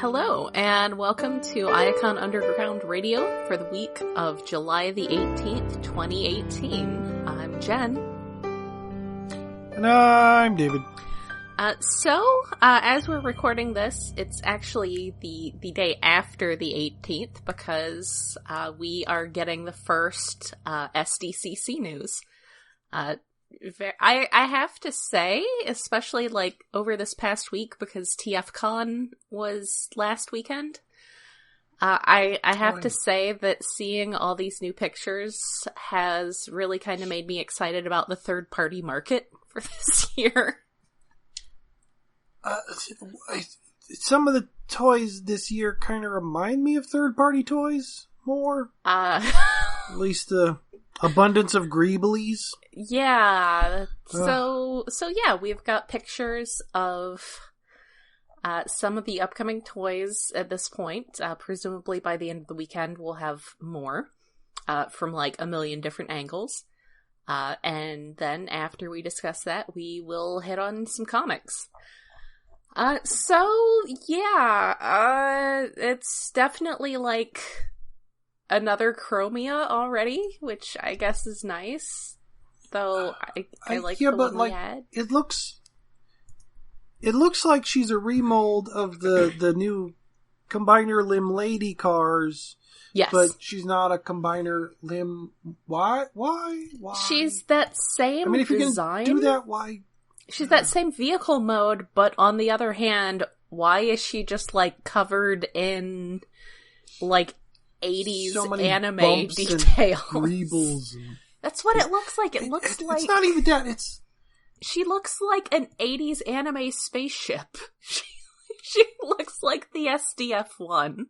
Hello, and welcome to Iacon Underground Radio for the week of July the 18th, 2018. I'm Jen. And I'm David. As we're recording this, it's actually the day after the 18th because we are getting the first SDCC news. I have to say, especially like over this past week because TFCon was last weekend, I have to say that seeing all these new pictures has really kind of made me excited about the third-party market for this year. Some of the toys this year kind of remind me of third-party toys more. At least the abundance of Greeblies. Yeah. So yeah, we've got pictures of some of the upcoming toys at this point. Presumably by the end of the weekend, we'll have more from like a million different angles. And then after we discuss that, we will hit on some comics. It's definitely like another Chromia already, which I guess is nice. Though I like the one we had. It looks like she's a remold of the new Combiner Limb Lady cars. Yes. But she's not a Combiner Limb. Why? She's that same if you're design. Gonna do that, why? She's that same vehicle mode, but on the other hand, why is she just like covered in like 80s so many anime bumps details? And greebles and... That's what it looks like. It looks like... It's not even that, She looks like an 80s anime spaceship. She looks like the SDF one.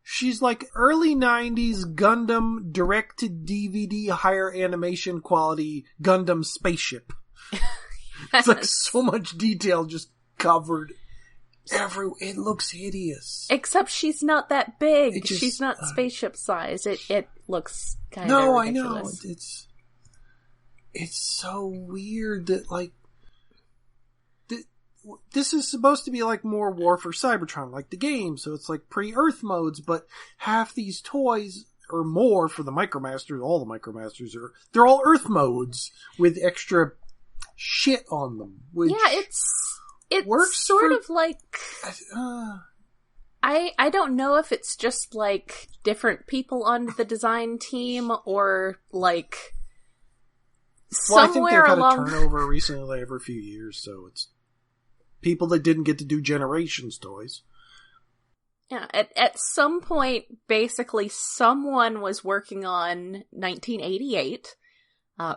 She's like early 90s Gundam direct-to-DVD higher animation quality Gundam spaceship. It's like so much detail just covered everywhere. It looks hideous. Except she's not that big. She's not spaceship size. It looks kind of ridiculous. No, I know. It's so weird that like this is supposed to be like more War for Cybertron, like the game. So it's like pre-Earth modes, but half these toys or more for the MICROMASTERs, all the MICROMASTERs they're all Earth modes with extra shit on them. Which it works sort of like I don't know if it's just like different people on the design team or like I think they've had along... a turnover recently every few years, so it's people that didn't get to do Generations toys. Yeah, at some point, basically, someone was working on 1988,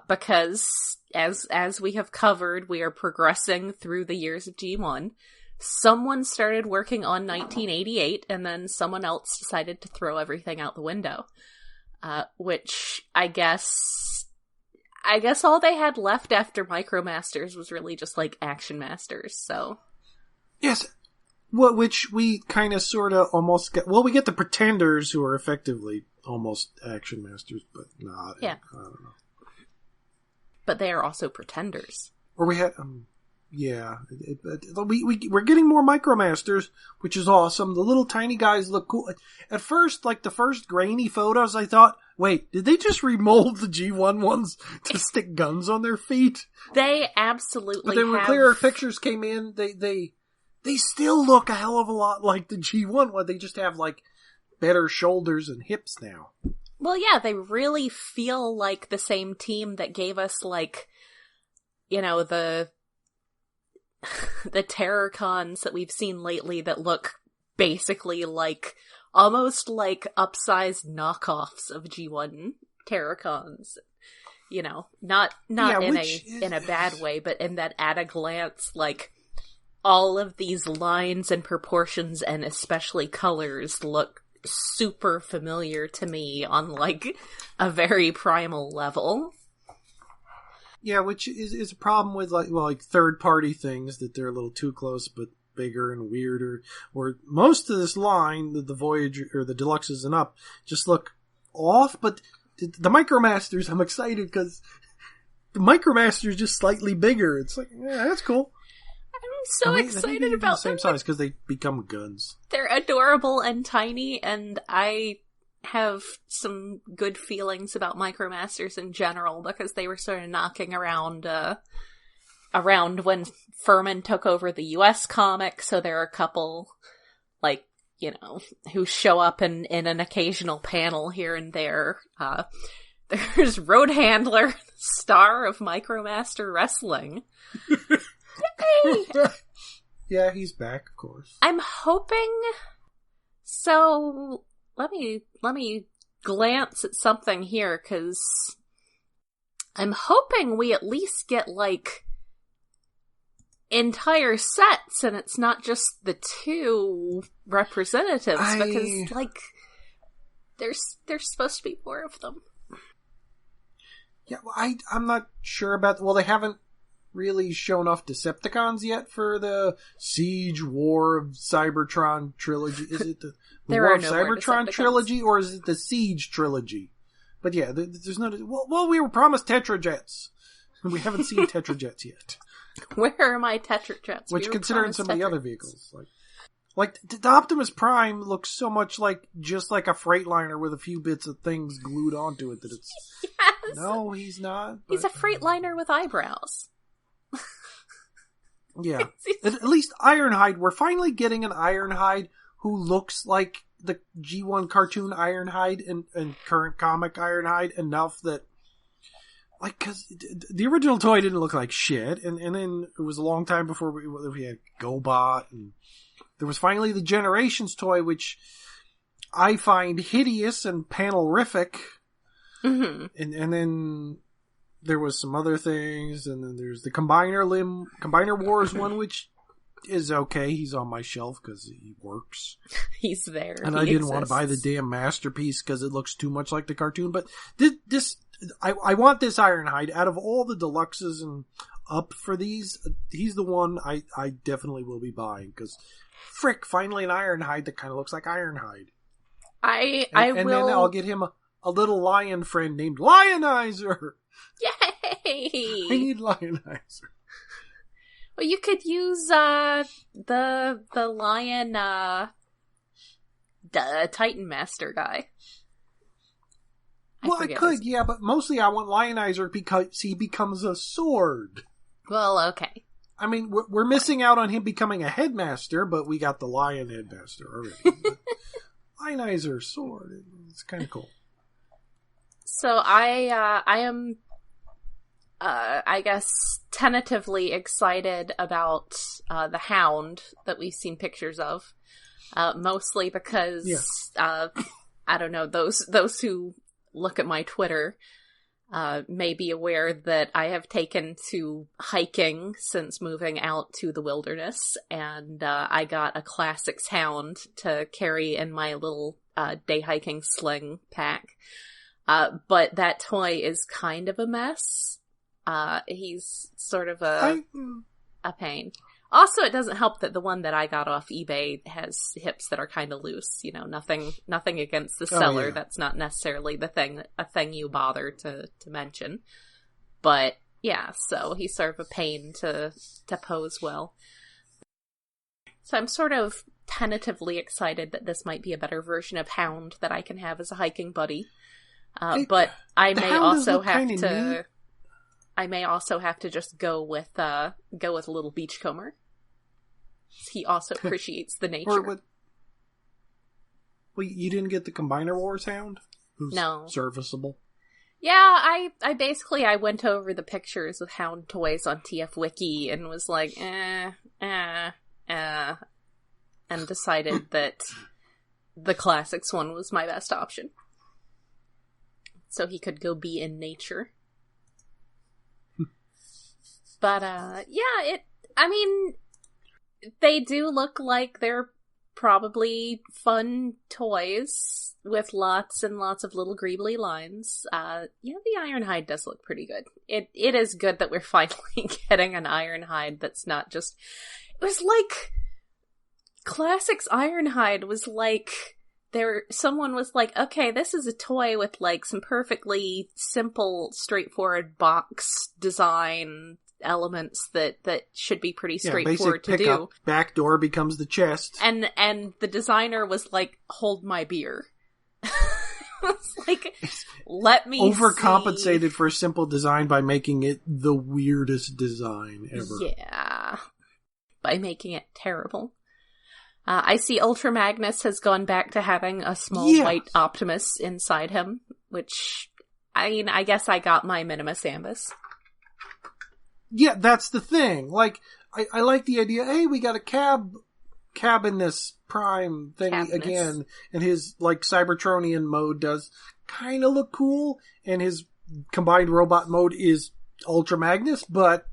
because, as we have covered, we are progressing through the years of G1. Someone started working on 1988, and then someone else decided to throw everything out the window. Which, I guess all they had left after MICROMASTERS was really just, like, Action Masters, so... Yes, which we kind of sort of almost get... Well, we get the Pretenders, who are effectively almost Action Masters, but not. Yeah. I don't know. But they are also Pretenders. Or we had... yeah. We're getting more MICROMASTERs, which is awesome. The little tiny guys look cool. At first, like the first grainy photos, I thought, wait, did they just remold the G1 ones to stick guns on their feet? They absolutely But then when clearer pictures came in, they still look a hell of a lot like the G1 one. They just have, like, better shoulders and hips now. Well, yeah, they really feel like the same team that gave us, like, you know, the Terrorcons that we've seen lately that look basically like, almost like upsized knockoffs of G1 Terrorcons. You know, not in a bad way, but in that at a glance, like, all of these lines and proportions and especially colors look super familiar to me on, like, a very primal level. Yeah, which is a problem with, like third-party things, that they're a little too close, but bigger and weirder. Or most of this line, the Voyager, or the Deluxes and up, just look off, but the MICROMASTERs, I'm excited, because the MICROMASTER's just slightly bigger. It's like, yeah, that's cool. so excited about the same size because they become guns. They're adorable and tiny, and I have some good feelings about MicroMasters in general because they were sort of knocking around when Furman took over the US comic, so there are a couple, like, you know, who show up in an occasional panel here and there. There's Road Handler, star of MicroMaster Wrestling. Yay! Yeah, he's back, of course. I'm hoping... So, let me glance at something here, because I'm hoping we at least get, like, entire sets, and it's not just the two representatives, because, like, there's supposed to be more of them. Yeah, well, I'm not sure about... Well, they haven't really shown off Decepticons yet for the Siege War of Cybertron trilogy. Is it the War of Cybertron trilogy, or is it the Siege trilogy? But yeah, there's no... Well, we were promised Tetrajets, and we haven't seen Tetrajets yet. Where are my Tetrajets? Which, considering some of the other vehicles, like the Optimus Prime looks so much just like a Freightliner with a few bits of things glued onto it that it's... Yes! No, he's not. But... He's a Freightliner with eyebrows. Yeah. At least Ironhide. We're finally getting an Ironhide who looks like the G1 cartoon Ironhide and current comic Ironhide enough that... Like, because the original toy didn't look like shit, and then it was a long time before we had GoBot, and there was finally the Generations toy, which I find hideous and panelrific, and then there was some other things, and then there's the Combiner Wars one, which is okay. He's on my shelf because he works. He's there. And I didn't want to buy the damn Masterpiece because it looks too much like the cartoon, but this... I want this Ironhide. Out of all the deluxes and up for these, he's the one I definitely will be buying, because frick, finally an Ironhide that kind of looks like Ironhide. And then I'll get him a little lion friend named Lionizer. Yay! I need Lionizer. Well, you could use the lion Titan Master guy. I could, yeah, but mostly I want Lionizer because he becomes a sword. Well, okay. I mean, we're missing out on him becoming a headmaster, but we got the lion headmaster already. Lionizer, sword, it's kind of cool. So I am, I guess, tentatively excited about the Hound that we've seen pictures of. Mostly because, I don't know, those who look at my Twitter may be aware that I have taken to hiking since moving out to the wilderness, and I got a Classics Hound to carry in my little day hiking sling pack. But that toy is kind of a mess. He's sort of a pain. Also, it doesn't help that the one that I got off eBay has hips that are kind of loose. You know, nothing against the seller. Yeah. That's not necessarily a thing you bother to mention. But yeah, so he's sort of a pain to pose well. So I'm sort of tentatively excited that this might be a better version of Hound that I can have as a hiking buddy. But I may also have to. I may also have to just go with a little beachcomber. He also appreciates the nature. Well, you didn't get the Combiner Wars Hound? Who's no. Serviceable? Yeah, I basically went over the pictures of Hound toys on TF Wiki and was like, and decided that the Classics one was my best option. So he could go be in nature. But, they do look like they're probably fun toys with lots and lots of little greebly lines. The Ironhide does look pretty good. It is good that we're finally getting an Ironhide that's not just... It was like... Classics Ironhide was like... Someone was like, okay, this is a toy with, like, some perfectly simple, straightforward box design elements that should be pretty Yeah, straightforward basic to pickup. do. Back door becomes the chest. And the designer was like, hold my beer. It's like, let me Overcompensated for a simple design by making it the weirdest design ever. Yeah. By making it terrible. I see Ultra Magnus has gone back to having a small white Optimus inside him, which, I mean, I guess I got my Minimus Ambus. Yeah, that's the thing. Like, I like the idea, hey, we got a cabinus Prime thing again, and his, like, Cybertronian mode does kind of look cool, and his combined robot mode is Ultra Magnus, but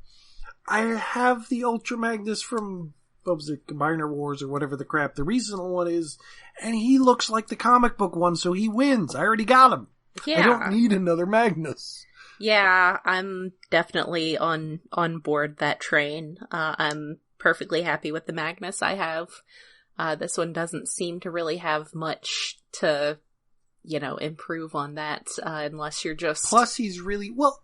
I have the Ultra Magnus from, what was it, Combiner Wars or whatever the crap the recent one is, and he looks like the comic book one, so he wins. I already got him. Yeah. I don't need another Magnus. Yeah, I'm definitely on board that train. I'm perfectly happy with the Magnus I have. This one doesn't seem to really have much to, improve on that, unless you're just... Plus, he's really... Well,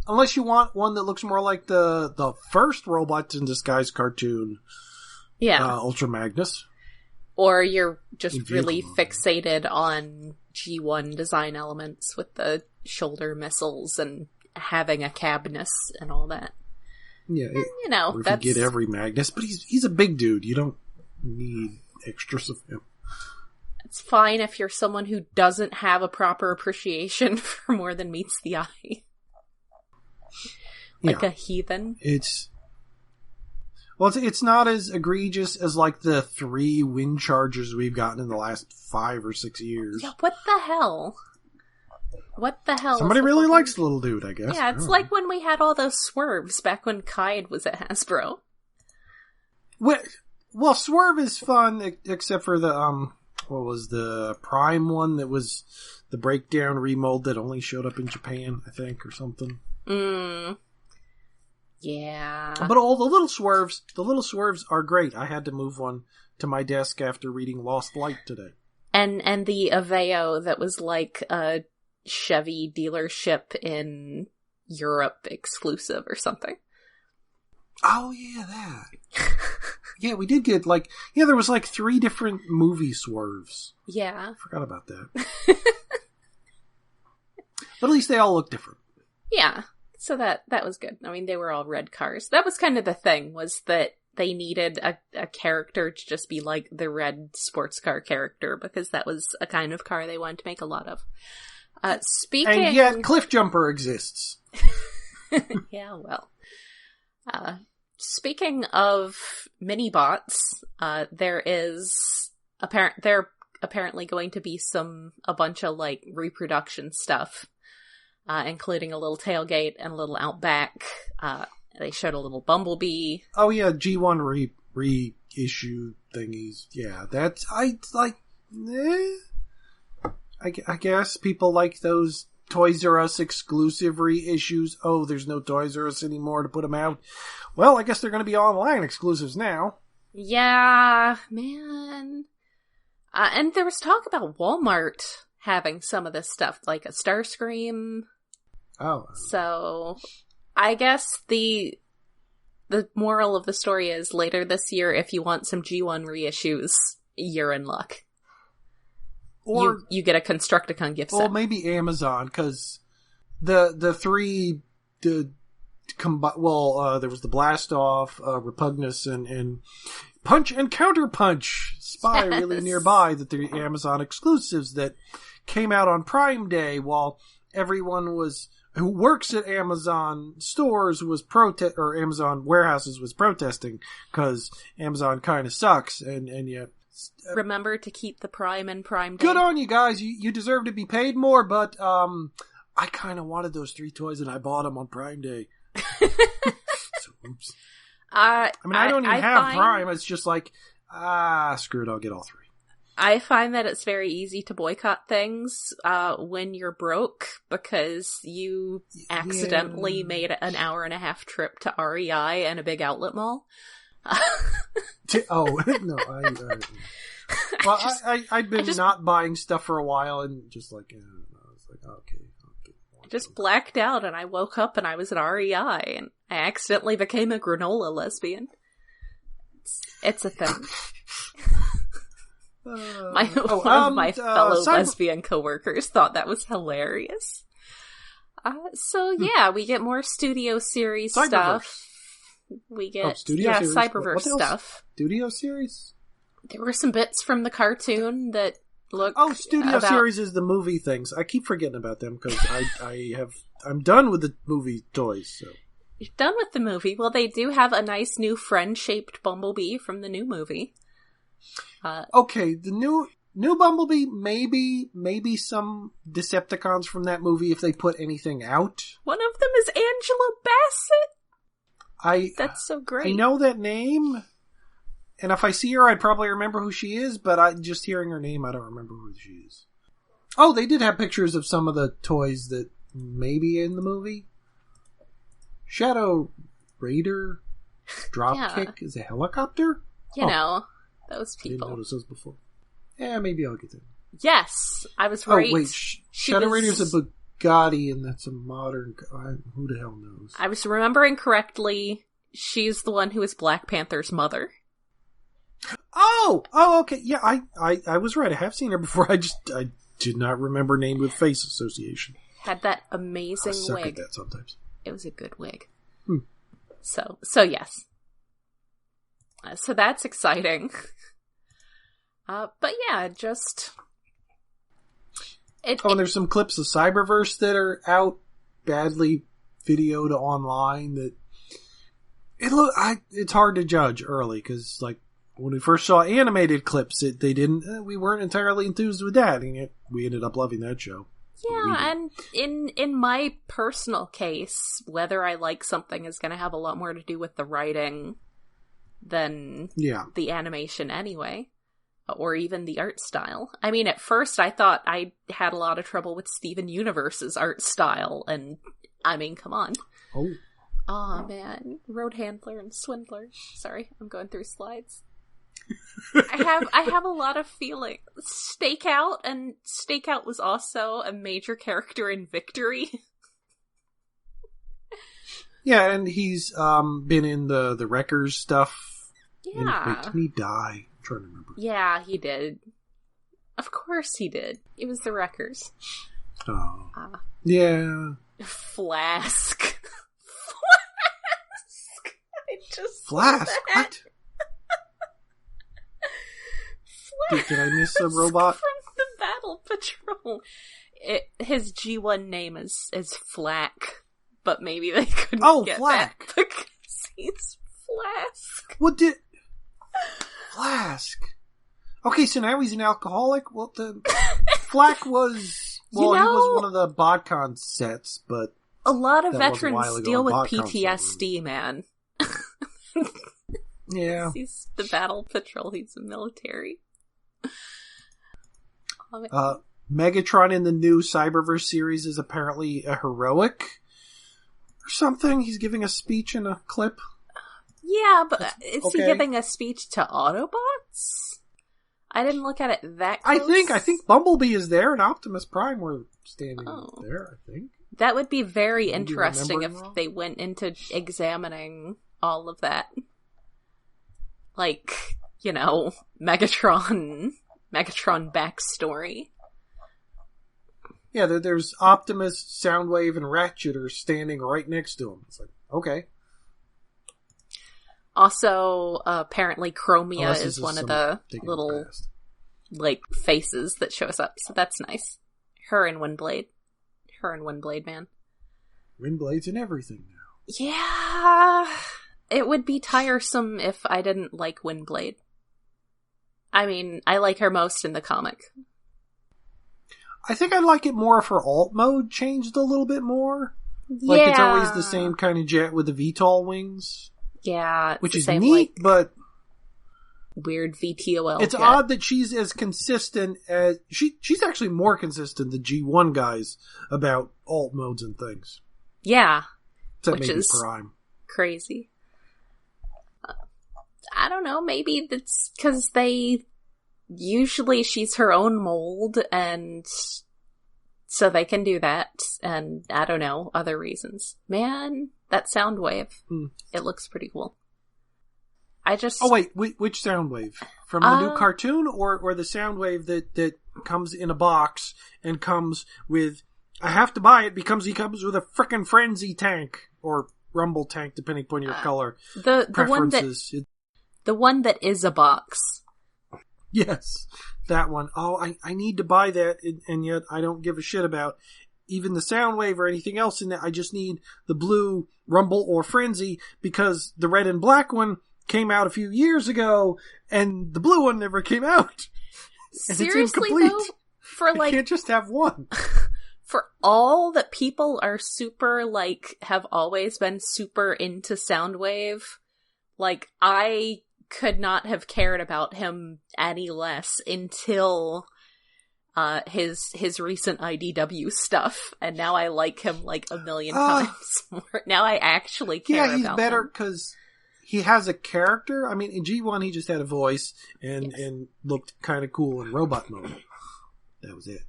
unless you want one that looks more like the first Robots in Disguise cartoon. Yeah. Ultra Magnus. Or you're just really fixated on G1 design elements with the shoulder missiles and having a cabness and all that. Yeah. Or if you get every Magnus, but he's a big dude. You don't need extras of him. It's fine if you're someone who doesn't have a proper appreciation for more than meets the eye. Like a heathen. It's not as egregious as like the 3 wind chargers we've gotten in the last 5 or 6 years. Yeah, what the hell? What the hell? Somebody really likes the little dude, I guess. Yeah, it's like when we had all those swerves back when Kaid was at Hasbro. Well, Swerve is fun, except for the, what was the Prime one that was the breakdown remold that only showed up in Japan, I think, or something. Yeah. But all the little swerves are great. I had to move one to my desk after reading Lost Light today. And the Aveo that was like a Chevy dealership in Europe exclusive or something. Oh yeah, that. Yeah, we did get there was 3 different movie swerves. Yeah. I forgot about that. But at least they all look different. Yeah. So that was good. I mean, they were all red cars. That was kind of the thing, was that they needed a character to just be like the red sports car character, because that was a kind of car they wanted to make a lot of. Speaking... And yet, Cliff Jumper exists. Yeah, well. Speaking of mini-bots, there apparently going to be a bunch of, reproduction stuff. Including a little tailgate and a little Outback. They showed a little Bumblebee. Oh yeah, G1 reissue thingies. Yeah, that's, I guess people like those Toys R Us exclusive reissues. Oh, there's no Toys R Us anymore to put them out. Well, I guess they're going to be online exclusives now. Yeah, man. And there was talk about Walmart having some of this stuff, like a Starscream. Oh. So, I guess the moral of the story is, later this year, if you want some G1 reissues, you're in luck. Or you get a Constructicon gift set. Or maybe Amazon, because the 3 there was the Blast Off, Repugnus, and Punch and Counterpunch Spy really nearby, that they're Amazon exclusives that came out on Prime Day while everyone who works at Amazon stores or Amazon warehouses was protesting because Amazon kind of sucks, and yet... Remember to keep the Prime and Prime Day. Good on you guys. You deserve to be paid more, but I kind of wanted those 3 toys and I bought them on Prime Day. So, oops. I don't even have Prime. It's just screw it, I'll get all 3. I find that it's very easy to boycott things when you're broke, because you accidentally made an hour-and-a-half trip to REI and a big outlet mall. No, I'd been not buying stuff for a while, and just I was like, okay. I just blacked out, and I woke up and I was at REI, I accidentally became a granola lesbian. It's a thing. One of my fellow lesbian coworkers thought that was hilarious. So yeah, we get more Studio Series stuff. We get Studio Series? Cyberverse what stuff. Studio Series? There were some bits from the cartoon that look. Studio Series is the movie things. I keep forgetting about them because I'm done with the movie toys. So. You're done with the movie. Well, they do have a nice new friend-shaped Bumblebee from the new movie. Okay, the new Bumblebee, maybe some Decepticons from that movie if they put anything out. One of them is Angela Bassett. That's so great. I know that name, and if I see her, I'd probably remember who she is, but just hearing her name, I don't remember who she is. Oh, they did have pictures of some of the toys that may be in the movie. Shadow Raider Dropkick is a helicopter? You know, those people. I didn't notice those before. Yeah, maybe I'll get them. Yes, I was right. Oh, wait. Shadow Raider's a Bugatti, and that's a modern... who the hell knows? I was remembering correctly. She's the one who is Black Panther's mother. Oh, okay. Yeah, I was right. I have seen her before. I did not remember name with face association. Had that amazing I suck wig. At that sometimes. It was a good wig. So yes. So that's exciting. But yeah, just... and there's some clips of Cyberverse that are out, badly videoed online, that... It's hard to judge early, because, like, when we first saw animated clips, we weren't entirely enthused with that, and yet we ended up loving that show. Yeah, and in my personal case, whether I like something is going to have a lot more to do with the writing than the animation anyway, or even the art style. I mean, at first I thought I had a lot of trouble with Steven Universe's art style, and I mean, come on. Oh man, Road Handler and Swindler. Sorry, I'm going through slides. I have a lot of feeling. Stakeout was also a major character in Victory. Yeah, and he's been in the Wreckers stuff. Yeah. Didn't he die? I'm trying to remember. Yeah, he did. Of course he did. It was the Wreckers. Oh. Yeah. Flask. I just Flask? What? Did I miss a robot? From the Battle Patrol. His G1 name is Flack, but maybe they couldn't get Flack. that because he's Flask. What did... Flask? Okay, so now he's an alcoholic? Well, Flack was... Well, he was one of the BotCon sets, but... A lot of veterans deal with PTSD, man. Yeah. He's the Battle Patrol, he's the military. Megatron in the new Cyberverse series is apparently a heroic or something. He's giving a speech in a clip. Yeah, but is he giving a speech to Autobots? I didn't look at it that close. I think Bumblebee is there and Optimus Prime were standing there, I think. That would be very interesting if they went into examining all of that. Like, you know, Megatron backstory. Yeah, there's Optimus, Soundwave, and Ratchet are standing right next to him. It's like, okay. Also, apparently Chromia is one of the little, like, faces that shows up, so that's nice. Her and Windblade. Her and Windblade, man. Windblade's in everything now. Yeah, it would be tiresome if I didn't like Windblade. I mean, I like her most in the comic. I think I'd like it more if her alt mode changed a little bit more. Like, it's always the same kind of jet with the VTOL wings. Yeah. Which is same, neat, like, but... weird VTOL It's jet. odd that she's as consistent as... She's actually more consistent than G1 guys about alt modes and things. Yeah. Except which maybe is Prime. Crazy. I don't know, maybe that's because usually she's her own mold, and so they can do that, and I don't know, other reasons. Man, that sound wave. It looks pretty cool. Oh wait, which sound wave? From the new cartoon, or the sound wave that comes in a box and comes with, I have to buy it because he comes with a frickin' frenzy tank, or rumble tank, depending upon your color preferences. The one that is a box. Yes, that one. Oh, I need to buy that, and yet I don't give a shit about even the sound wave or anything else in it. I just need the blue rumble or frenzy, because the red and black one came out a few years ago, and the blue one never came out. Seriously, though? I can't just have one. For all that people are super, have always been super into Soundwave, I could not have cared about him any less until his recent IDW stuff, and now I like him a million times more. Now I actually care about him. Yeah, he's better because he has a character. I mean, in G1 he just had a voice and looked kind of cool in robot mode. That was it.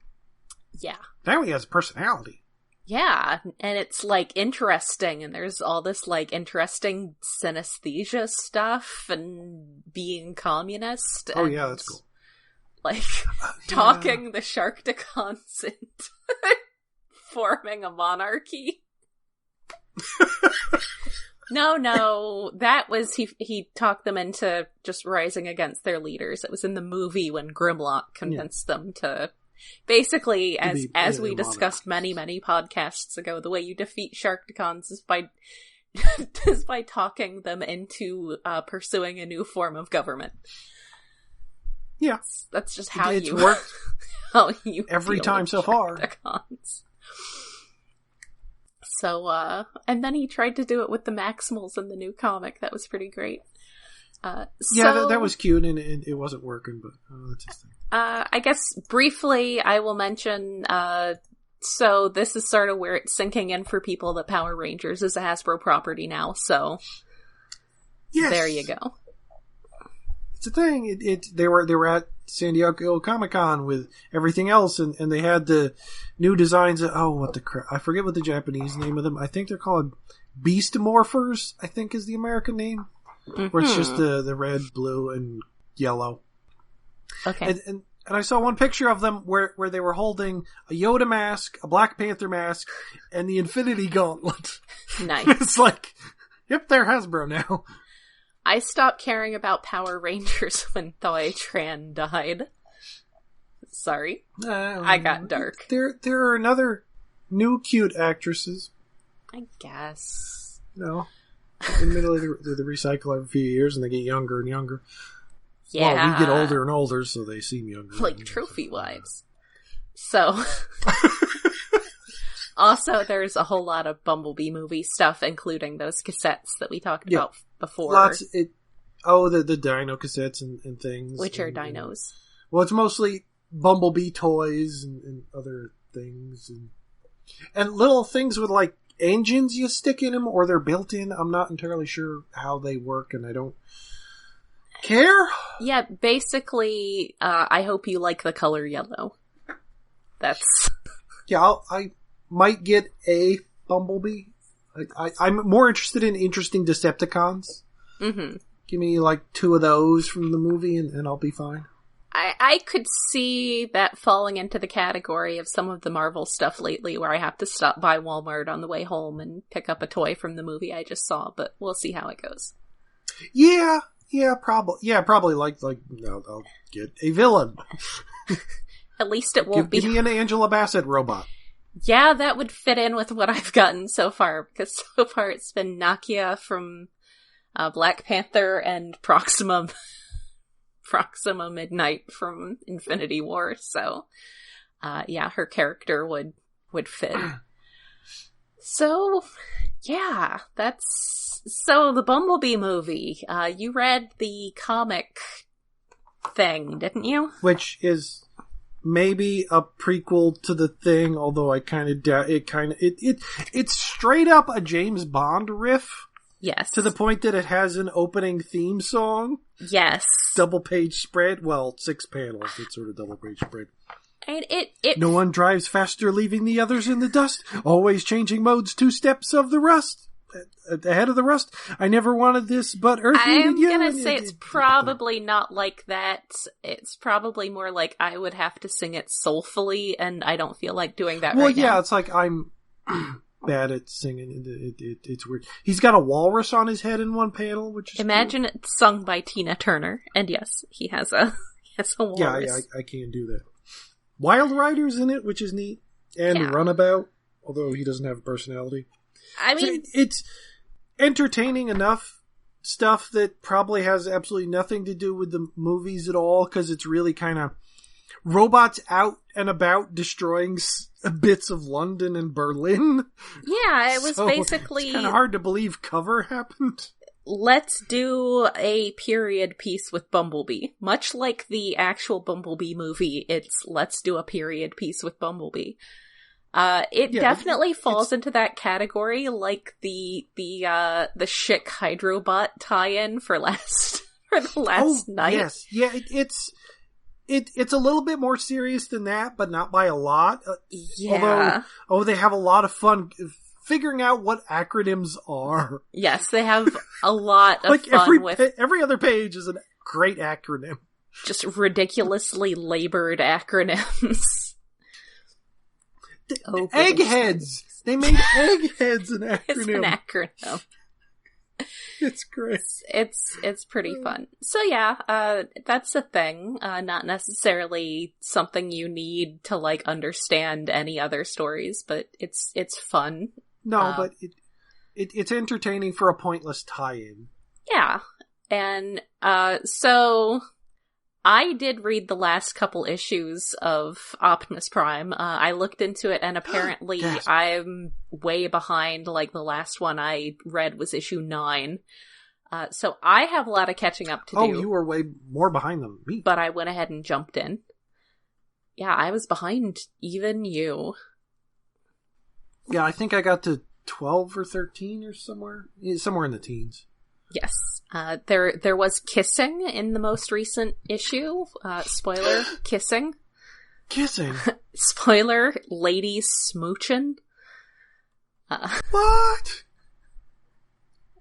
Yeah. Now he has a personality. Yeah, and it's interesting, and there's all this interesting synesthesia stuff and being communist. Oh yeah, that's cool. Talking the Sharkticons into forming a monarchy. No, that was, he talked them into just rising against their leaders. It was in the movie when Grimlock convinced them to, basically, as we discussed many podcasts ago, the way you defeat Sharkticons is by talking them into pursuing a new form of government. Yeah. That's just how it's you worked how you every time so far. So, and then he tried to do it with the Maximals in the new comic. That was pretty great. That was cute, and it wasn't working, but that's his thing. I guess briefly I will mention, so this is sort of where it's sinking in for people that Power Rangers is a Hasbro property now, so yes. There you go. It's a thing. They were at San Diego Comic-Con with everything else, and they had the new designs. What the crap? I forget what the Japanese name of them. I think they're called Beast Morphers, I think is the American name. Mm-hmm. Where it's just the red, blue, and yellow. Okay. And I saw one picture of them where they were holding a Yoda mask, a Black Panther mask, and the Infinity Gauntlet. Nice. It's yep, they're Hasbro now. I stopped caring about Power Rangers when Thoi Tran died. Sorry. I got dark. There are another new cute actresses. I guess. No. Admittedly, they recycle every few years and they get younger and younger. Yeah. Well, we get older and older, so they seem younger. Trophy wives. So. Also, there's a whole lot of Bumblebee movie stuff, including those cassettes that we talked about before. The Dino cassettes and things. Which are dinos? Well, it's mostly Bumblebee toys and other things. And little things with, engines you stick in them, or they're built in. I'm not entirely sure how they work, and I don't care. Yeah, basically, I hope you like the color yellow. That's... Yeah, I might get a Bumblebee. I'm more interested in interesting Decepticons. Mm-hmm. Give me 2 of those from the movie and I'll be fine. I could see that falling into the category of some of the Marvel stuff lately where I have to stop by Walmart on the way home and pick up a toy from the movie I just saw, but we'll see how it goes. Yeah, probably. Yeah, probably I'll get a villain. At least it won't be... Give me an Angela Bassett robot. Yeah, that would fit in with what I've gotten so far, because so far it's been Nakia from Black Panther and Proxima Midnight from Infinity War, so her character would fit. So, yeah, so the Bumblebee movie, you read the comic thing, didn't you? Which is maybe a prequel to the thing, although I kind of doubt it. It's straight up a James Bond riff. Yes. To the point that it has an opening theme song. Yes. Double page spread. Well, 6 panels. It's sort of double page spread. And no one drives faster, leaving the others in the dust. Always changing modes, 2 steps of the rust. ahead of the rest. I never wanted this, but Earth I'm needed you. gonna say it's probably not like that. It's probably more like I would have to sing it soulfully, and I don't feel like doing that right now. Well, yeah, it's like I'm bad at singing. It's weird. He's got a walrus on his head in one panel, which is Imagine cool. it sung by Tina Turner, and yes, he has a walrus. Yeah, I can't do that. Wild Rider's in it, which is neat, and Runabout, although he doesn't have a personality. I mean, it's entertaining enough stuff that probably has absolutely nothing to do with the movies at all, because it's really kind of robots out and about destroying bits of London and Berlin. Yeah, it was basically... It's kind of hard to believe cover happened. Let's do a period piece with Bumblebee. Much like the actual Bumblebee movie, it's let's do a period piece with Bumblebee. It definitely falls into that category, like the Schick Hydrobot tie-in for the last night. Yes, yeah, it's a little bit more serious than that, but not by a lot. Yeah. Although they have a lot of fun figuring out what acronyms are. Yes, they have a lot of fun with every other page is a great acronym. Just ridiculously labored acronyms. Eggheads! They made Eggheads an acronym. It's an acronym. It's great. It's pretty fun. So yeah, that's a thing. Not necessarily something you need to like understand any other stories, but it's fun. No, but it's entertaining for a pointless tie-in. Yeah, and so I did read the last couple issues of Optimus Prime. I looked into it, and apparently yes. I'm way behind. Like, the last one I read was issue 9. So I have a lot of catching up to do. Oh, you were way more behind than me. But I went ahead and jumped in. Yeah, I was behind even you. Yeah, I think I got to 12 or 13 or somewhere in the teens. Yes. There was kissing in the most recent issue. Spoiler, kissing. Kissing? Spoiler, ladies smoochin'. What?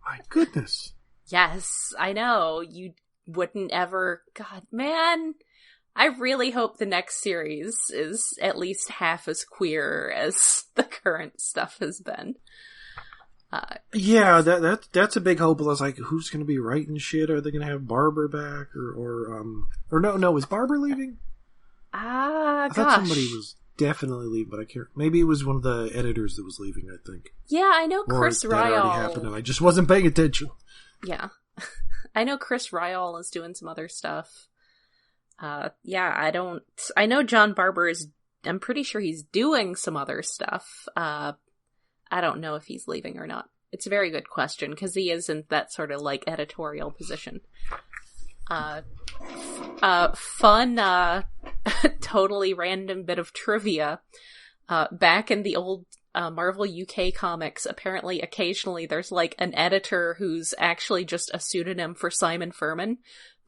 My goodness. Yes, I know. You wouldn't ever... God, man. I really hope the next series is at least half as queer as the current stuff has been. Yeah, that's a big hope. I was like, who's going to be writing shit? Are they going to have Barber back, or no? Is Barber leaving? I thought somebody was definitely leaving, but I can't. Maybe it was one of the editors that was leaving. I think. Yeah, I know Chris Ryall. That already happened, and I just wasn't paying attention. Yeah, I know Chris Ryall is doing some other stuff. Yeah, I know John Barber is. I'm pretty sure he's doing some other stuff. I don't know if he's leaving or not. It's a very good question, because he is in that sort of, like, editorial position. Fun, totally random bit of trivia. Back in the old Marvel UK comics, apparently occasionally there's, like, an editor who's actually just a pseudonym for Simon Furman,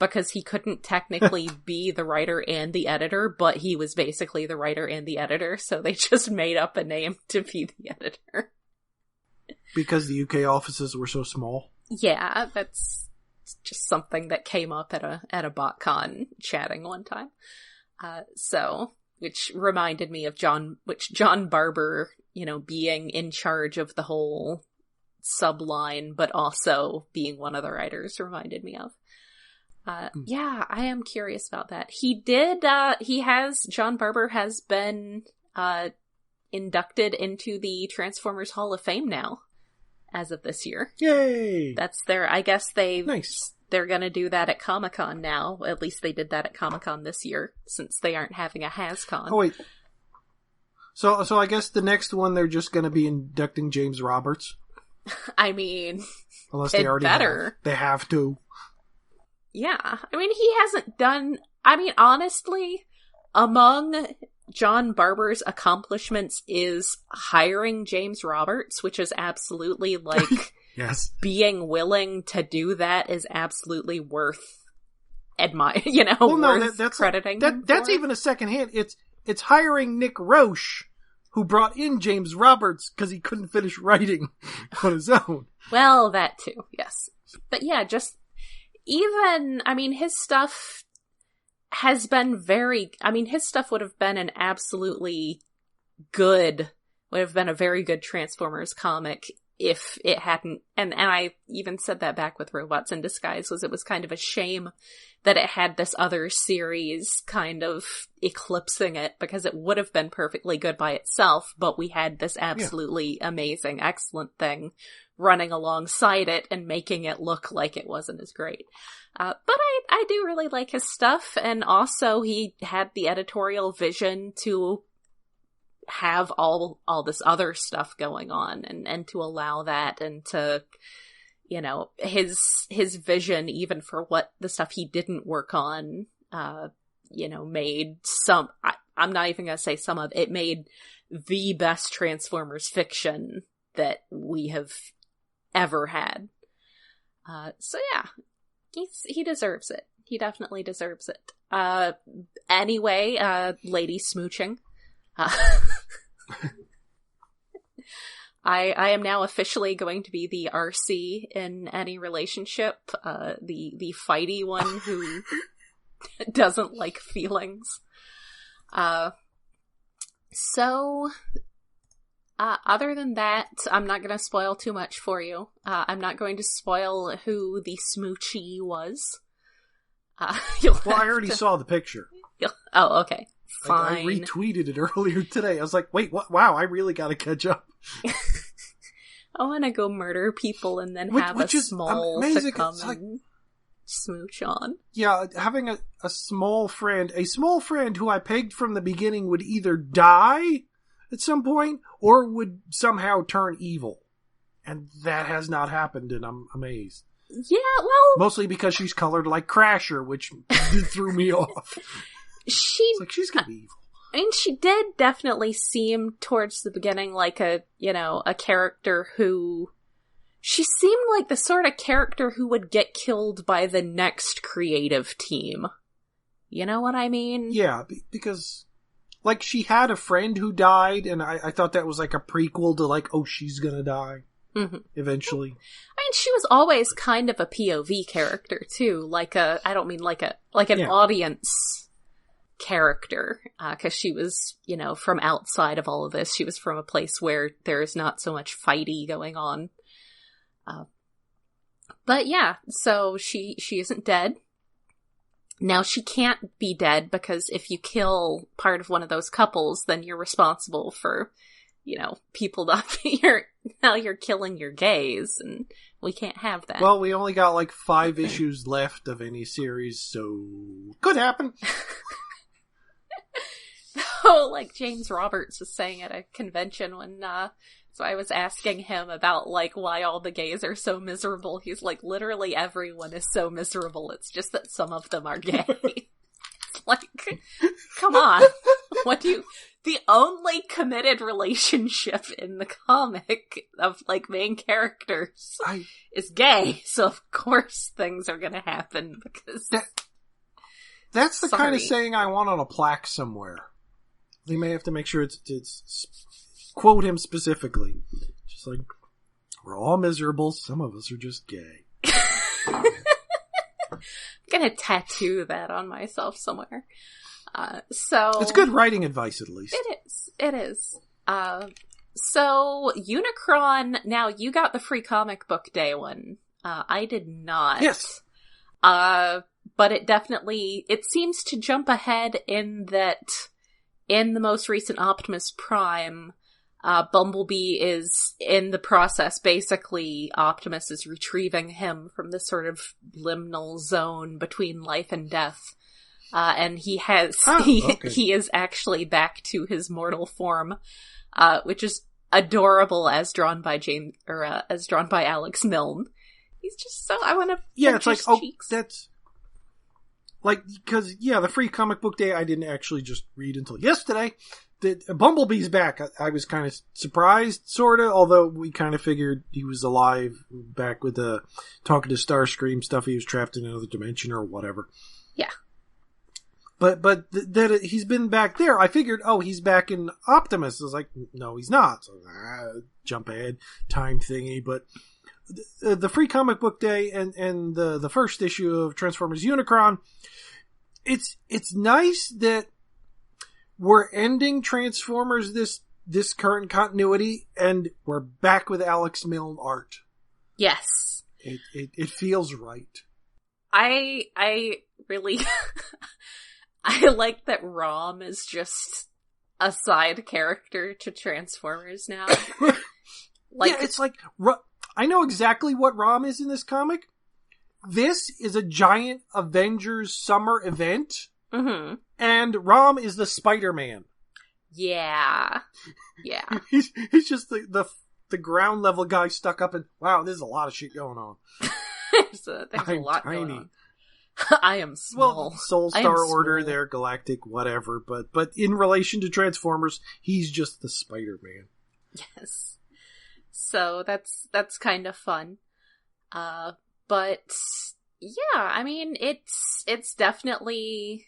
because he couldn't technically be the writer and the editor, but he was basically the writer and the editor, so they just made up a name to be the editor. Because the UK offices were so small? Yeah, that's just something that came up at a BotCon chatting one time. Which reminded me of John Barber, being in charge of the whole subline, but also being one of the writers, reminded me of. Yeah, I am curious about that. John Barber has been, inducted into the Transformers Hall of Fame now, as of this year. Yay! That's I guess Nice. They're gonna do that at Comic-Con now. At least they did that at Comic-Con this year, since they aren't having a HasCon. Oh, wait. So I guess the next one they're just gonna be inducting James Roberts. I mean... Unless they already have. They have to. Yeah. I mean, he hasn't done... I mean, honestly, among John Barber's accomplishments is hiring James Roberts, which is absolutely, like... Yes. Being willing to do that is absolutely worth worth crediting him That's for. even a second hint. It's hiring Nick Roche, who brought in James Roberts because he couldn't finish writing on his own. Well, that too, yes. But yeah, just even, I mean, his stuff has been his stuff would have been would have been a very good Transformers comic if it hadn't, and I even said that back with Robots in Disguise, it was kind of a shame that it had this other series kind of eclipsing it, because it would have been perfectly good by itself, but we had this absolutely amazing, excellent thing running alongside it and making it look like it wasn't as great. But I do really like his stuff, and also he had the editorial vision to have all this other stuff going on, and to allow that, and to, you know, his vision, even for what the stuff he didn't work on, you know, made some, I'm not even gonna say some of it, made the best Transformers fiction that we have ever had. So yeah, he deserves it. He definitely deserves it. Anyway, lady smooching. I am now officially going to be the RC in any relationship, the fighty one who doesn't like feelings. So, other than that, I'm not going to spoil too much for you. I'm not going to spoil who the smoochie was. I already saw the picture. Oh, okay. Fine. I retweeted it earlier today. I was like, wait, what? Wow, I really gotta catch up. I want to go murder people and then have a small to come and smooch on. Yeah, having a small friend who I pegged from the beginning would either die at some point or would somehow turn evil. And that has not happened, and I'm amazed. Yeah, well... Mostly because she's colored like Crasher, which threw me off. It's like, she's gonna be evil. I mean, she did definitely seem towards the beginning like a character who... She seemed like the sort of character who would get killed by the next creative team. You know what I mean? Yeah, because, like, she had a friend who died, and I thought that was like a prequel to, like, oh, she's gonna die. Mm-hmm. Eventually. I mean, she was always kind of a POV character, too. I don't mean like an audience character, because she was, from outside of all of this. She was from a place where there's not so much fighty going on. But yeah, so she isn't dead. Now, she can't be dead, because if you kill part of one of those couples, then you're responsible for, people not now you're killing your gays, and we can't have that. Well, we only got like 5 issues left of any series, so could happen. Oh, like James Roberts was saying at a convention when, so I was asking him about, like, why all the gays are so miserable. He's like, literally everyone is so miserable. It's just that some of them are gay. Like, come on. The only committed relationship in the comic of, like, main characters is gay. So of course things are gonna happen, because... That's the kind of saying I want on a plaque somewhere. They may have to make sure it's quote him specifically. Just like, we're all miserable, some of us are just gay. I'm gonna tattoo that on myself somewhere. So it's good writing advice, at least. It is. So Unicron, now you got the free comic book day one. I did not. Yes. But it seems to jump ahead in that in the most recent Optimus Prime, Bumblebee is in the process. Basically, Optimus is retrieving him from this sort of liminal zone between life and death. And he is actually back to his mortal form, which is adorable as drawn by Alex Milne. He's just so, I want to it's like, cheeks. That's, like, because, the free comic book day I didn't actually just read until yesterday. Bumblebee's back. I was kind of surprised, sort of, although we kind of figured he was alive back with the talking to Starscream stuff. He was trapped in another dimension or whatever. Yeah. that he's been back there. I figured, he's back in Optimus. I was like, no, he's not. So jump ahead, time thingy. But the Free Comic Book Day and the first issue of Transformers Unicron, it's nice that we're ending Transformers this current continuity, and we're back with Alex Milne art. Yes. It feels right. I really I like that Rom is just a side character to Transformers now. Yeah, it's like, I know exactly what Rom is in this comic. This is a giant Avengers summer event, and Rom is the Spider-Man. Yeah. he's just the ground level guy stuck up, and wow, there's a lot of shit going on. there's a lot tiny. going on. I am small. Well, Soul Star Order, they're galactic, whatever. But in relation to Transformers, he's just the Spider-Man. Yes. So that's kind of fun. But yeah, I mean, it's definitely.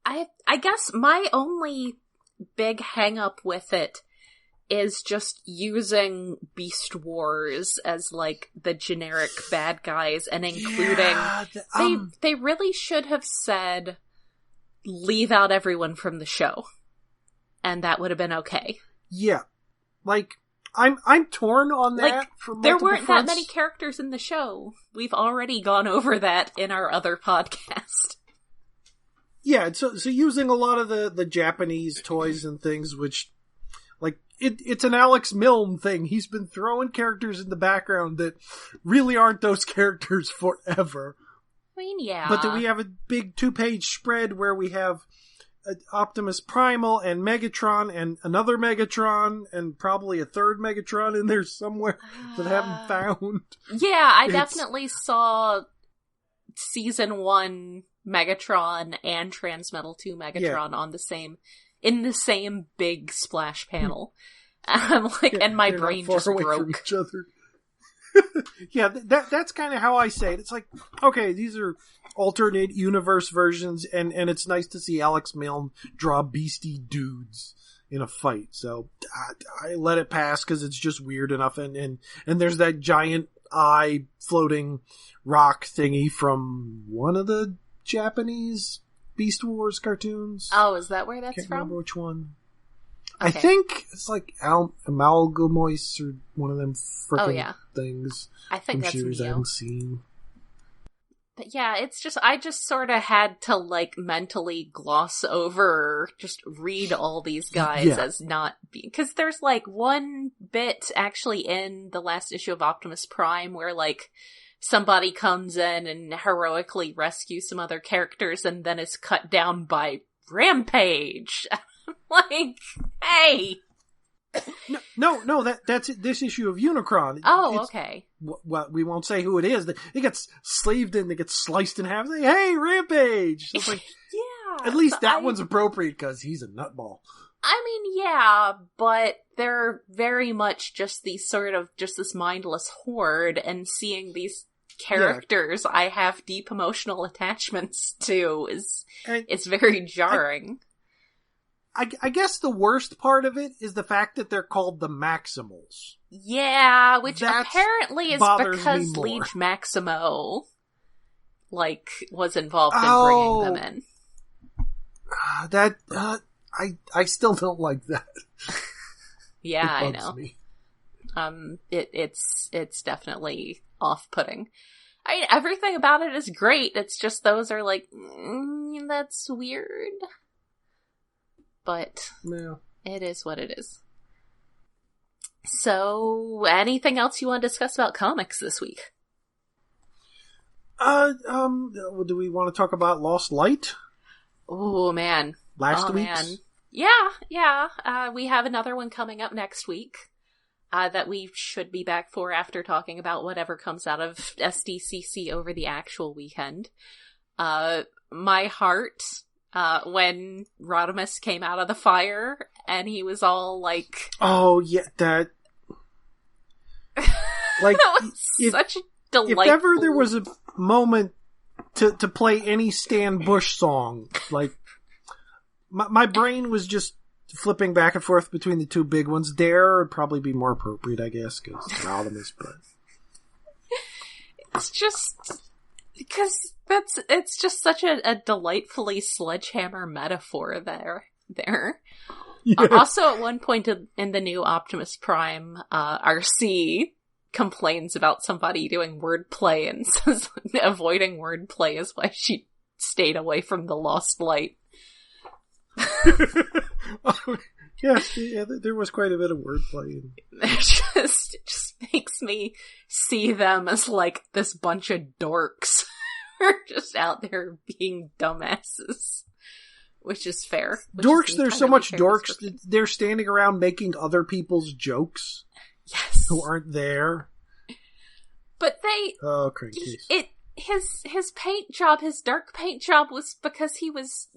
I guess my only big hang up with it is just using Beast Wars as, like, the generic bad guys and including... They really should have said, leave out everyone from the show. And that would have been okay. Yeah. Like, I'm torn on that. Like, there weren't that many characters in the show. We've already gone over that in our other podcast. Yeah, so using a lot of the Japanese toys and things, which... Like, it's an Alex Milne thing. He's been throwing characters in the background that really aren't those characters forever. I mean, yeah. But then we have a big 2-page spread where we have Optimus Primal and Megatron and another Megatron and probably a third Megatron in there somewhere that I haven't found. Yeah, I definitely saw Season 1 Megatron and Transmetal 2 Megatron on in the same big splash panel. I'm like, and my brain just broke. From each other. Yeah, that's kind of how I say it. It's like, okay, these are alternate universe versions, and it's nice to see Alex Milne draw beastie dudes in a fight. So I let it pass because it's just weird enough. And there's that giant eye floating rock thingy from one of the Japanese Beast Wars cartoons. Oh, is that where that's Can't from? Remember which one. Okay. I think it's like Amalgamois or one of them frickin' things. I think that's shooters Neo. I haven't seen. But yeah, it's just, I just sort of had to, like, mentally gloss over, just read all these guys as not being, because there's, like, one bit actually in the last issue of Optimus Prime where, like, somebody comes in and heroically rescues some other characters and then is cut down by Rampage. Like, hey! No, that's this issue of Unicron. Okay. Well, we won't say who it is. It gets slaved and it gets sliced in half. Like, hey, Rampage! It's like, yeah. At least that one's appropriate because he's a nutball. I mean, yeah, but they're very much just these sort of, just this mindless horde, and seeing these characters I have deep emotional attachments to it's very jarring. I guess the worst part of it is the fact that they're called the Maximals. Yeah, which apparently is because Liege Maximo, like, was involved in bringing them in. I still don't like that. Yeah, I know. Me. It's definitely off-putting. I mean, everything about it is great. It's just those are like, that's weird. But it is what it is. So, anything else you want to discuss about comics this week? Do we want to talk about Lost Light? Oh, man. Last week's? Man. Yeah. We have another one coming up next week. That we should be back for after talking about whatever comes out of SDCC over the actual weekend. My heart, when Rodimus came out of the fire, and he was all like... Oh, yeah, that... Like, that was such a delightful... If ever there was a moment to play any Stan Bush song, like, My brain was just flipping back and forth between the two big ones. Dare would probably be more appropriate, I guess, because it's Rodimus, but... It's just... Because it's just such a delightfully sledgehammer metaphor there. Yes. Also, at one point in the new Optimus Prime, RC complains about somebody doing wordplay and says avoiding wordplay is why she stayed away from the Lost Light. Yes, yeah, there was quite a bit of wordplay. It just makes me see them as like this bunch of dorks who are just out there being dumbasses. Which is fair. Dorks, there's so much dorks that they're standing around making other people's jokes. Yes. Who aren't there. But they... Oh, crankies. His paint job, his dark paint job was because he was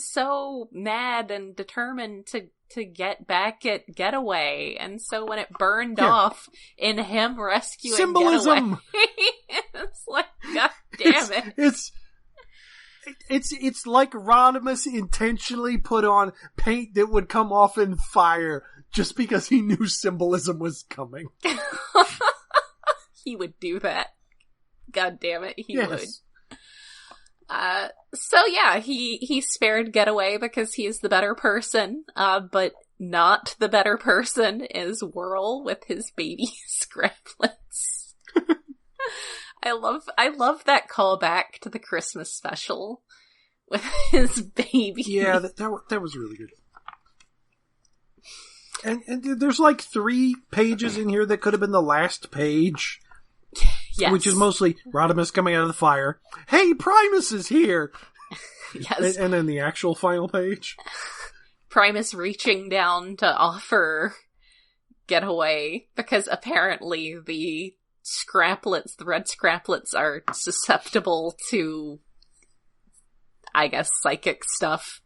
so mad and determined to get back at Getaway. And so when it burned off in him rescuing Symbolism! Getaway, it's like, God damn it. It's like Rodimus intentionally put on paint that would come off in fire just because he knew symbolism was coming. He would do that. God damn it, he yes. would. So yeah, he spared Getaway because he's the better person, but not the better person is Whirl with his baby Scraplets. I love that callback to the Christmas special with his baby. Yeah, that was really good. And there's like 3 pages in here that could have been the last page. Yes. Which is mostly Rodimus coming out of the fire. Hey, Primus is here! Yes. And then the actual final page. Primus reaching down to offer Getaway because apparently the red scraplets are susceptible to, I guess, psychic stuff.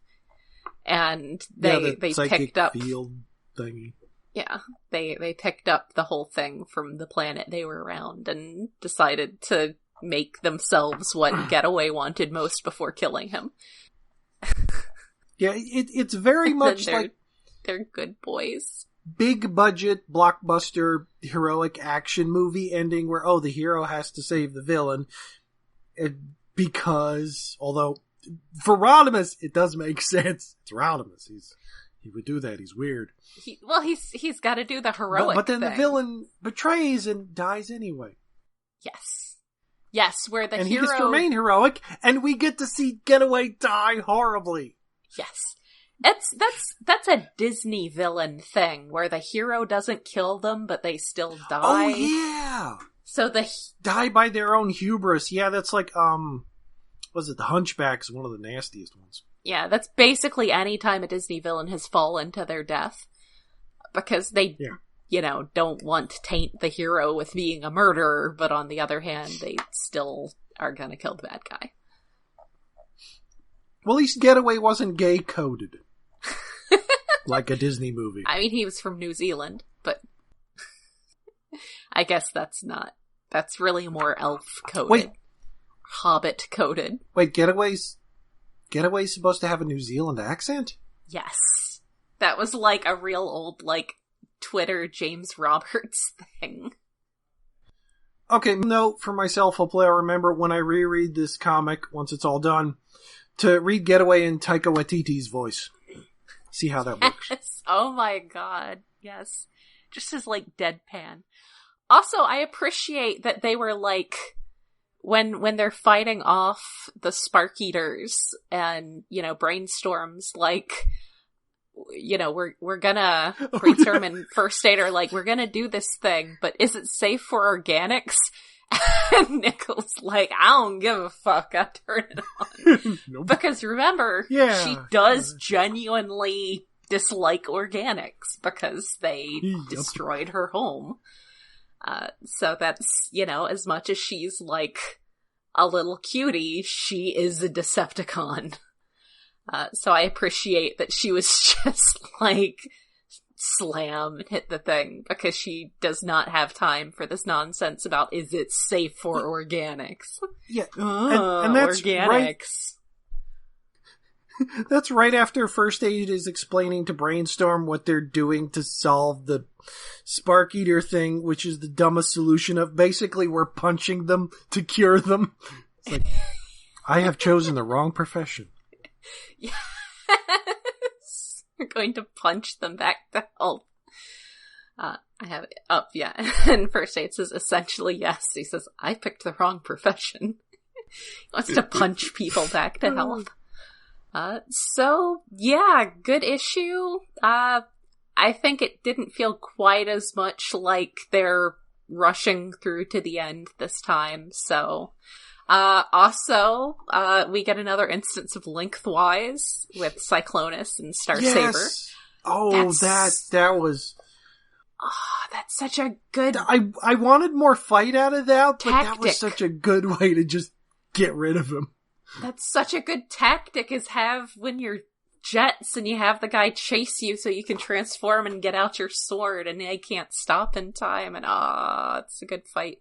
And they picked up field thingy. Yeah, they picked up the whole thing from the planet they were around and decided to make themselves what Getaway wanted most before killing him. Yeah, it's very much like... They're good boys. Big budget, blockbuster, heroic action movie ending where, the hero has to save the villain. Because, although, for Rodimus, it does make sense. It's Rodimus. He would do that. He's weird. He's got to do the heroic But then thing. the villain betrays and dies anyway. Yes, where the hero... And he gets to remain heroic, and we get to see Getaway die horribly. Yes. That's a Disney villain thing, where the hero doesn't kill them, but they still die. Oh, yeah! So die by their own hubris. Yeah, that's like, was it the Hunchback's one of the nastiest ones. Yeah, that's basically any time a Disney villain has fallen to their death. Because they, don't want to taint the hero with being a murderer, but on the other hand, they still are gonna kill the bad guy. Well, at least Getaway wasn't gay-coded. Like a Disney movie. I mean, he was from New Zealand, but I guess that's really more elf-coded. Wait. Hobbit-coded. Wait, Getaway's supposed to have a New Zealand accent? Yes. That was like a real old, Twitter James Roberts thing. Okay, note for myself, hopefully I'll remember when I reread this comic, once it's all done, to read Getaway in Taika Waititi's voice. See how that works. Yes. Oh my god, yes. Just as, deadpan. Also, I appreciate that they were, when they're fighting off the Spark Eaters and, Brainstorms, we're gonna, Brainstorm and First Aid are we're gonna do this thing, but is it safe for organics? And Nichols I don't give a fuck, I turn it on. Nope. Because remember, she does genuinely dislike organics because they destroyed her home. So that's, as much as she's a little cutie, she is a Decepticon. So I appreciate that she was just slam and hit the thing, because she does not have time for this nonsense about is it safe for organics. Yeah, and that's organics. right. That's right after First Aid is explaining to Brainstorm what they're doing to solve the Spark Eater thing, which is the dumbest solution of basically we're punching them to cure them. It's like, I have chosen the wrong profession. Yes. We're going to punch them back to health. I have it up, yeah. And First Aid says essentially yes. He says, I picked the wrong profession. He wants to punch people back to health. So, yeah, good issue. I think it didn't feel quite as much like they're rushing through to the end this time, so... also, we get another instance of Lengthwise with Cyclonus and Starsaber. Yes! Oh, that was... Oh, that's such a good... I wanted more fight out of that, tactic. But that was such a good way to just get rid of him. That's such a good tactic, is have when you're jets and you have the guy chase you so you can transform and get out your sword and they can't stop in time, and it's a good fight.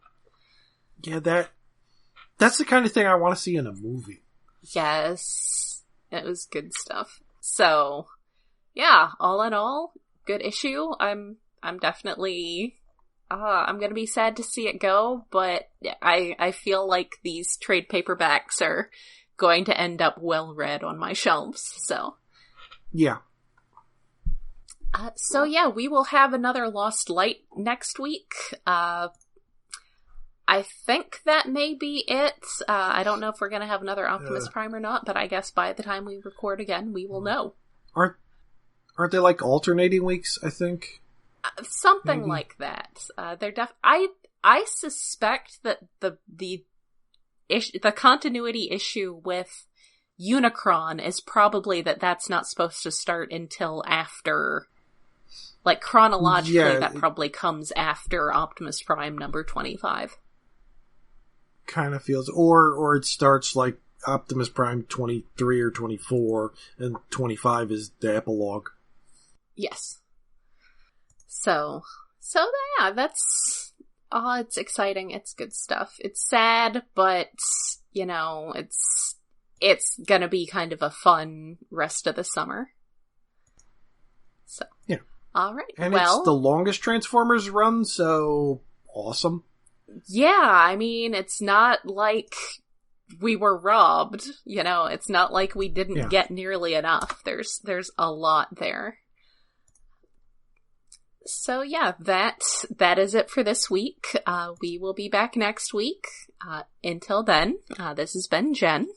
Yeah, that's the kind of thing I want to see in a movie. Yes. It was good stuff. So, yeah, all in all, good issue. I'm definitely... I'm gonna be sad to see it go, but I feel like these trade paperbacks are going to end up well read on my shelves, so... Yeah. So yeah, we will have another Lost Light next week. I think that may be it. I don't know if we're going to have another Optimus Prime or not, but I guess by the time we record again, we will know. Aren't they like alternating weeks, I think? Something Maybe. like that. They're I suspect that the continuity issue with Unicron is probably that's not supposed to start until after, like chronologically, that probably comes after Optimus Prime number 25. Kind of feels, or it starts like Optimus Prime 23 or 24, and 25 is the epilogue. Yes. So yeah, that's it's exciting. It's good stuff. It's sad, but it's gonna be kind of a fun rest of the summer. So yeah, all right. And it's the longest Transformers run, so awesome. Yeah, I mean, it's not like we were robbed. It's not like we didn't get nearly enough. There's a lot there. So yeah, that is it for this week. We will be back next week. Until then, this has been Jen.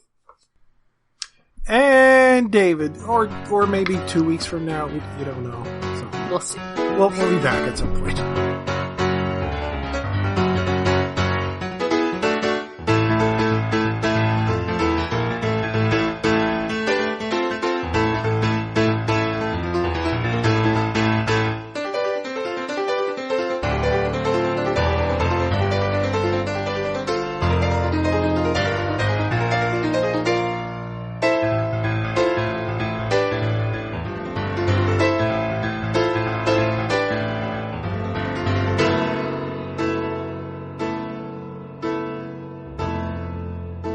And David. Or maybe 2 weeks from now. We don't know. So we'll see. We'll be back at some point.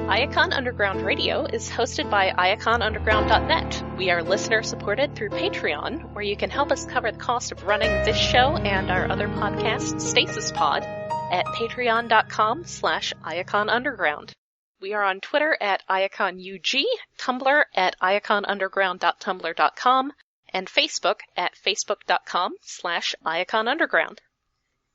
Iacon Underground Radio is hosted by iaconunderground.net. We are listener-supported through Patreon, where you can help us cover the cost of running this show and our other podcast, Stasis Pod, at patreon.com/iaconunderground. We are on Twitter at IaconUG, Tumblr at iaconunderground.tumblr.com, and Facebook at facebook.com/iaconunderground.